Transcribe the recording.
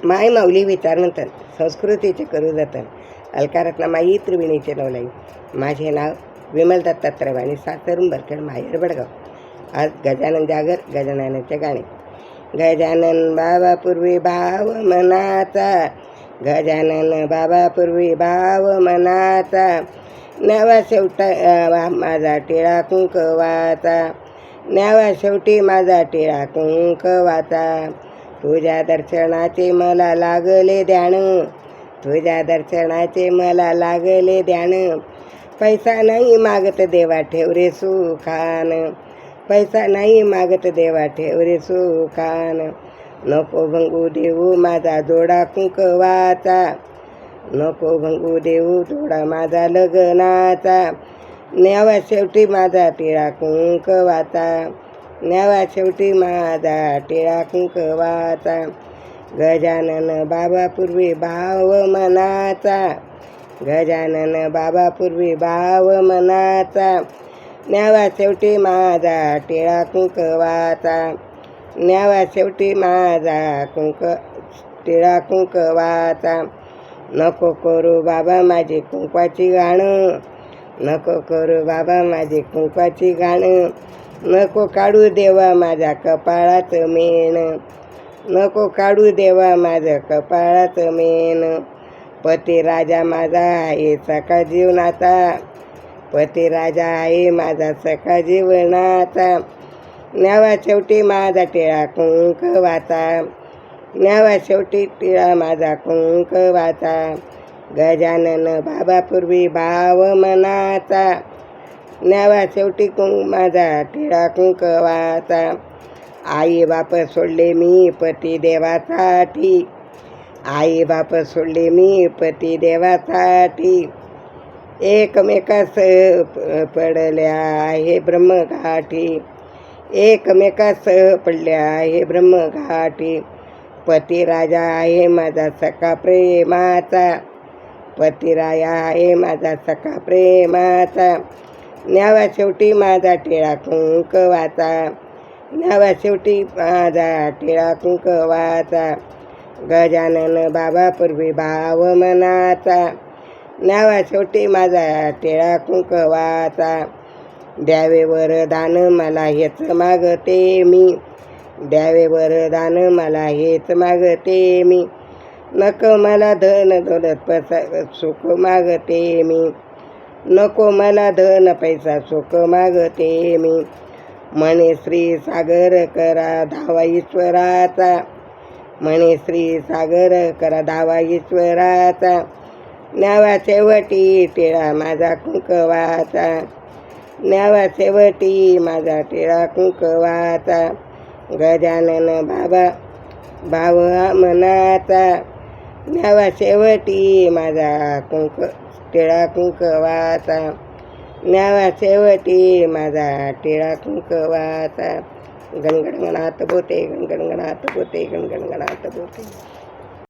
माय माऊली विचारनंतर संस्कृतीचे करू जतन अलकारत्ना माई त्रिवेणीचे नवलाई. माझे नाव विमल दत्तात्रय वाणी, सासर उंबरखेड, माहेर बडगाव. आज गजानन जागर, गजाननाचे गाणे. गजानन बाबा पूर्वी भाव मनाचा, गजानन बाबा पूर्वी भाव मनाचा, न्यावा शेवटा माझा टिळा कुंकवाचा, न्यावा शेवटी माझा टिळा कुंकवाचा. तुझ्या दर्शनाचे मला लागले ध्यान, तुझ्या दर्शनाचे मला लागले ध्यान. पैसा नाही मागत देवा ठेव रे सुखान, पैसा नाही मागत देवा ठेव रे सुखान. नको भंगू देऊ माझा जोडा कुंकवाचा, नको भंगू देऊ जोडा माझा लग्नाचा, न्यावा शेवटी माझा टिळा कुंकवाचा, न्यावा शेवटी माझा टिळा कुंकवाचा. गजानन बाबा पूर्वी भाव मनाचा, गजानन बाबा पूर्वी भाव मनाचा, न्यावा शेवटी माझा टिळा कुंकवाचा, न्यावा शेवटी माझा टिळा कुंकवाचा. नको करू बाबा माझी कुंकवाची गाणं, नको करू बाबा माझी कुंकवाची गाणं, नको काढू देवा माझ्या कपाळात मेण, नको काढू देवा माझ्या कपाळात मेण. पती राजा माझा आहे सखा जीवनाचा, पती राजा आहे माझा सखा जीवनाचा, न्यावा शेवटी माझा टिळा कुंकवाचा, न्यावा शेवटी टिळा माझा कुंकवाचा. गजानन बाबा पूर्वी भाव मनाचा, न्यावा शेवटी माझा टिळा कुंकवाचा. आई बाप सोडले मी पती देवासाठी, आई बाप सोडले मी पती देवासाठी, एकमेकास पडल्या आहे ब्रह्मघाटी, एकमेकास पडल्या आहे ब्रह्मघाटी. पती राजा आहे माझा सखा प्रेमाचा, पती राजा आहे माझा सखा प्रेमाचा, न्यावा शेवटी माझा टिळा कुंकवाचा, न्यावा शेवटी माझा टिळा कुंकवाचा. गजानन बाबा पूर्वी भाव मनाचा, न्यावा शेवटी माझा टिळा कुंकवाचा. द्यावे वरदान मला हेच मागते मी, द्यावे वरदान मला हेच मागते मी, नको मला धन दौलत पैसा सुख मागते मी, नको मला धन पैसा सुख मागते मी. म्हणे श्री सागर करा धावा ईश्वराचा, म्हणे श्री सागर करा धावा ईश्वराचा, न्यावा शेवटी टिळा माझा कुंकवाचा, न्यावा शेवटी माझा टिळा कुंकवाचा. गजानन बाबा भाव मनाचा, न्यावा शेवटी माझा टिळा कुंकवाचा, न्यावा शेवटी माझा टिळा कुंकवाचा. गणगणगणात बोते, गणगणगणात बोते, गणगणगणात बोते.